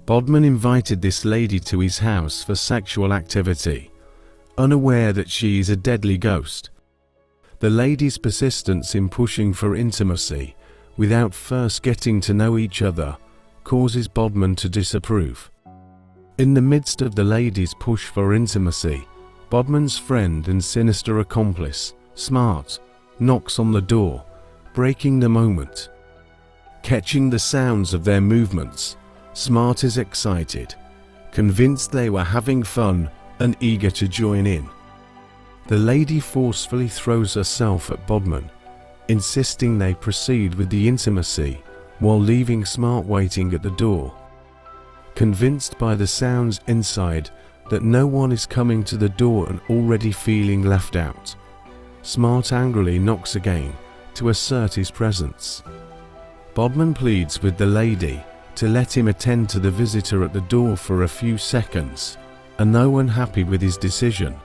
Bhadman invited this lady to his house for sexual activity, unaware that she is a deadly ghost. The lady's persistence in pushing for intimacy without first getting to know each other causes Bhadman to disapprove. In the midst of the lady's push for intimacy, Bhadman's friend and sinister accomplice, Smart, knocks on the door, breaking the moment. Catching the sounds of their movements, Smart is excited, convinced they were having fun and eager to join in. The lady forcefully throws herself at Bhadman, insisting they proceed with the intimacy while leaving Smart waiting at the door. Convinced by the sounds inside that no one is coming to the door and already feeling left out, Smart angrily knocks again to assert his presence. Bhadman pleads with the lady to let him attend to the visitor at the door for a few seconds, and though unhappy with his decision,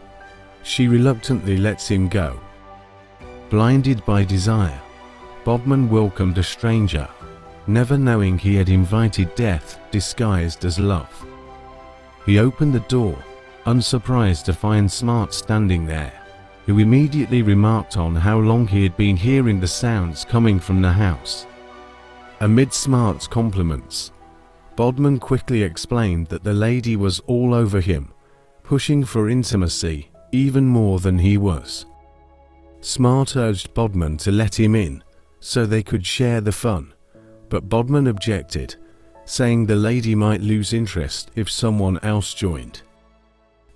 she reluctantly lets him go. Blinded by desire, Bhadman welcomed a stranger, never knowing he had invited death disguised as love. He opened the door, unsurprised to find Smart standing there, who immediately remarked on how long he had been hearing the sounds coming from the house. Amid Smart's compliments, Bhadman quickly explained that the lady was all over him, pushing for intimacy even more than he was. Smart urged Bhadman to let him in so they could share the fun, but Bhadman objected, saying the lady might lose interest if someone else joined.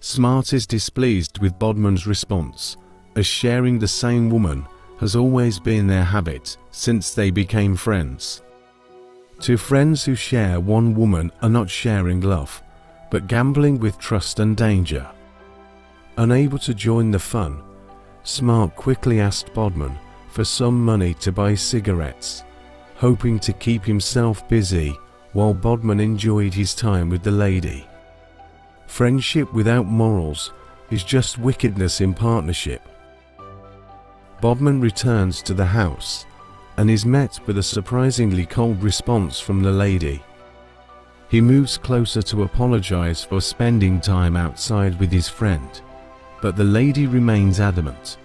Smart is displeased with Bhadman's response, as sharing the same woman has always been their habit since they became friends. Two friends who share one woman are not sharing love, but gambling with trust and danger. Unable to join the fun, Smart quickly asked Bhadman for some money to buy cigarettes, hoping to keep himself busy while Bhadman enjoyed his time with the lady. Friendship without morals is just wickedness in partnership. Bhadman returns to the house and is met with a surprisingly cold response from the lady. He moves closer to apologize for spending time outside with his friend, but the lady remains adamant.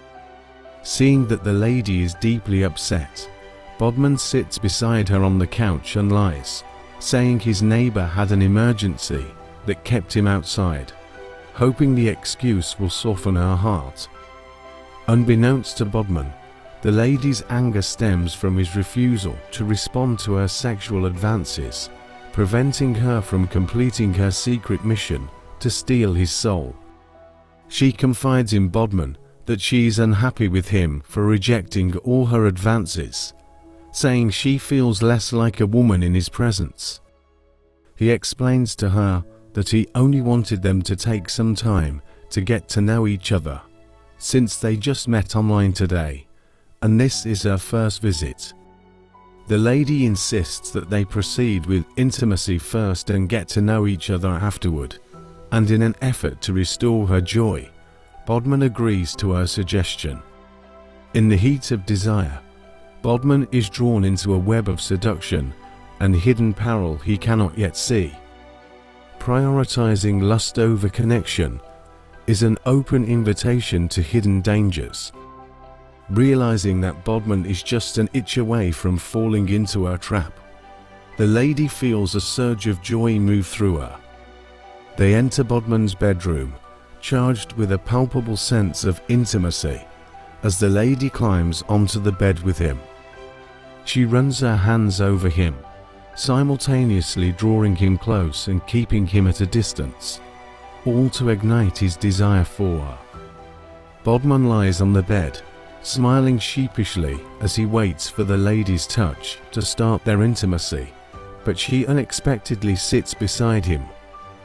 Seeing that the lady is deeply upset, Bhadman sits beside her on the couch and lies, saying his neighbor had an emergency that kept him outside, hoping the excuse will soften her heart. Unbeknownst to Bhadman, the lady's anger stems from his refusal to respond to her sexual advances, preventing her from completing her secret mission to steal his soul. She confides in Bhadman that she is unhappy with him for rejecting all her advances, saying she feels less like a woman in his presence. He explains to her that he only wanted them to take some time to get to know each other, since they just met online today, and this is her first visit. The lady insists that they proceed with intimacy first and get to know each other afterward, and in an effort to restore her joy, Bhadman agrees to her suggestion. In the heat of desire, Bhadman is drawn into a web of seduction and hidden peril he cannot yet see. Prioritizing lust over connection is an open invitation to hidden dangers. Realizing that Bhadman is just an inch away from falling into her trap, the lady feels a surge of joy move through her. They enter Bhadman's bedroom, charged with a palpable sense of intimacy, as the lady climbs onto the bed with him. She runs her hands over him, simultaneously drawing him close and keeping him at a distance, all to ignite his desire for her. Bhadman lies on the bed, smiling sheepishly as he waits for the lady's touch to start their intimacy, but she unexpectedly sits beside him,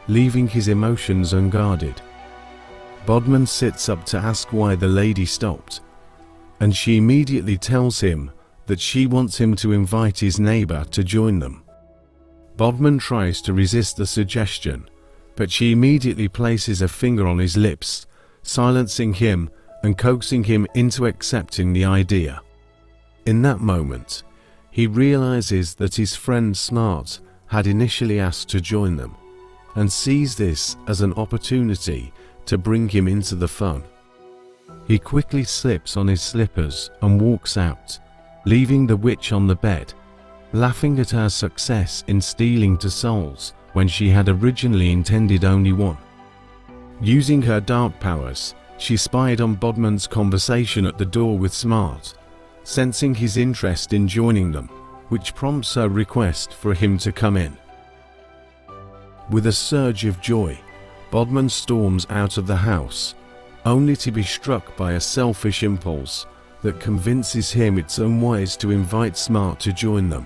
leaving his emotions unguarded. Bhadman sits up to ask why the lady stopped, and she immediately tells him that she wants him to invite his neighbor to join them. Bhadman tries to resist the suggestion, but she immediately places a finger on his lips, silencing him and coaxing him into accepting the idea. In that moment, he realizes that his friend Smart had initially asked to join them, and sees this as an opportunity to bring him into the fun. He quickly slips on his slippers and walks out, leaving the witch on the bed, laughing at her success in stealing 2 souls when she had originally intended only 1. Using her dark powers, she spied on Bhadman's conversation at the door with Smart, sensing his interest in joining them, which prompts her request for him to come in. With a surge of joy, Bhadman storms out of the house, only to be struck by a selfish impulse that convinces him it's unwise to invite Smart to join them.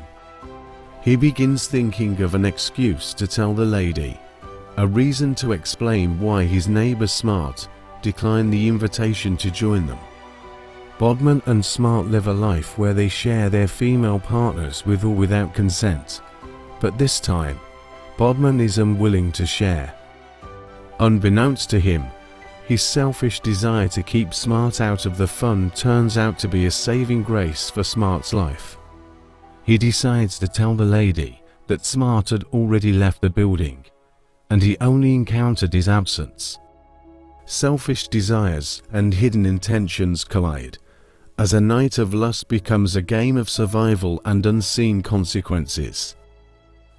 He begins thinking of an excuse to tell the lady, a reason to explain why his neighbor Smart declined the invitation to join them. Bhadman and Smart live a life where they share their female partners with or without consent, but this time, Bhadman is unwilling to share. Unbeknownst to him, his selfish desire to keep Smart out of the fun turns out to be a saving grace for Smart's life. He decides to tell the lady that Smart had already left the building, and he only encountered his absence. Selfish desires and hidden intentions collide, as a night of lust becomes a game of survival and unseen consequences.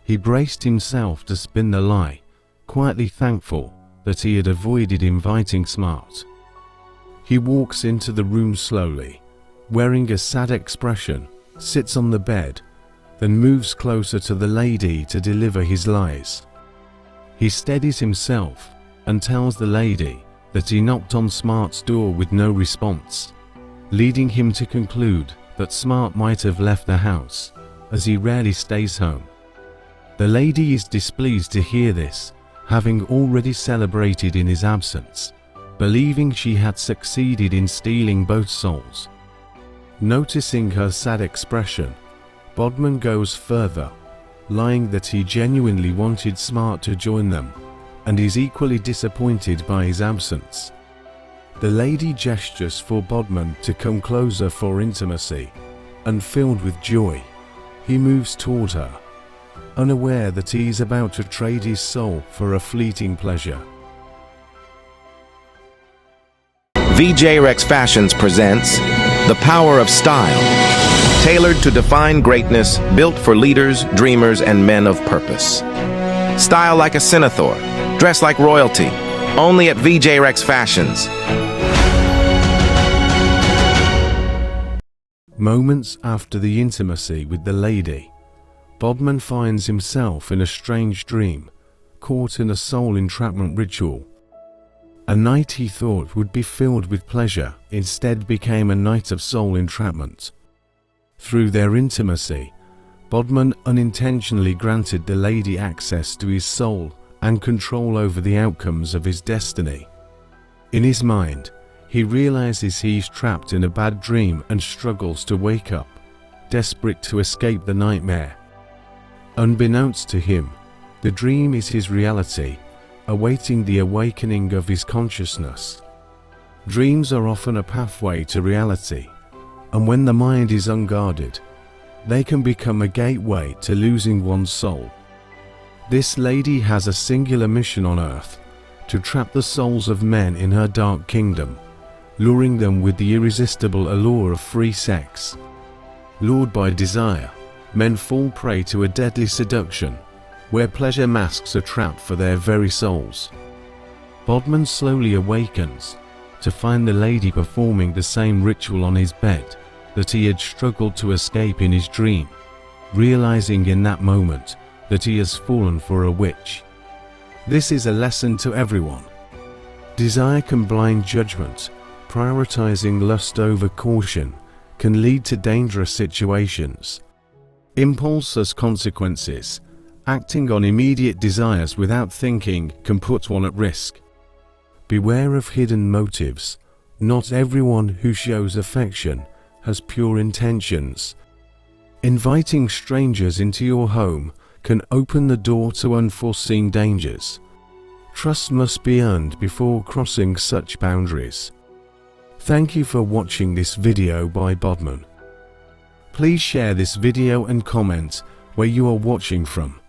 He braced himself to spin the lie, quietly thankful that he had avoided inviting Smart. He walks into the room slowly, wearing a sad expression, sits on the bed, then moves closer to the lady to deliver his lies. He steadies himself and tells the lady that he knocked on Smart's door with no response, leading him to conclude that Smart might have left the house, as he rarely stays home. The lady is displeased to hear this, having already celebrated in his absence, believing she had succeeded in stealing both souls. Noticing her sad expression, Bhadman goes further, lying that he genuinely wanted Smart to join them, and is equally disappointed by his absence. The lady gestures for Bhadman to come closer for intimacy, and filled with joy, he moves toward her, unaware that he is about to trade his soul for a fleeting pleasure. VJ Rex Fashions presents The Power of Style, tailored to define greatness, built for leaders, dreamers, and men of purpose. Style like a Senator, dress like royalty, only at VJ Rex Fashions. Moments after the intimacy with the lady, Bhadman finds himself in a strange dream, caught in a soul entrapment ritual. A night he thought would be filled with pleasure instead became a night of soul entrapment. Through their intimacy, Bhadman unintentionally granted the lady access to his soul and control over the outcomes of his destiny. In his mind, he realizes he's trapped in a bad dream and struggles to wake up, desperate to escape the nightmare. Unbeknownst to him, the dream is his reality, awaiting the awakening of his consciousness. Dreams are often a pathway to reality, and when the mind is unguarded, they can become a gateway to losing one's soul. This lady has a singular mission on earth, to trap the souls of men in her dark kingdom, luring them with the irresistible allure of free sex. Lured by desire, men fall prey to a deadly seduction, where pleasure masks a trap for their very souls. Bhadman slowly awakens, to find the lady performing the same ritual on his bed that he had struggled to escape in his dream, realizing in that moment that he has fallen for a witch. This is a lesson to everyone. Desire can blind judgment. Prioritizing lust over caution can lead to dangerous situations. Impulse has consequences. Acting on immediate desires without thinking can put one at risk. Beware of hidden motives. Not everyone who shows affection has pure intentions. Inviting strangers into your home can open the door to unforeseen dangers. Trust must be earned before crossing such boundaries. Thank you for watching this video by Bhadman. Please share this video and comment where you are watching from.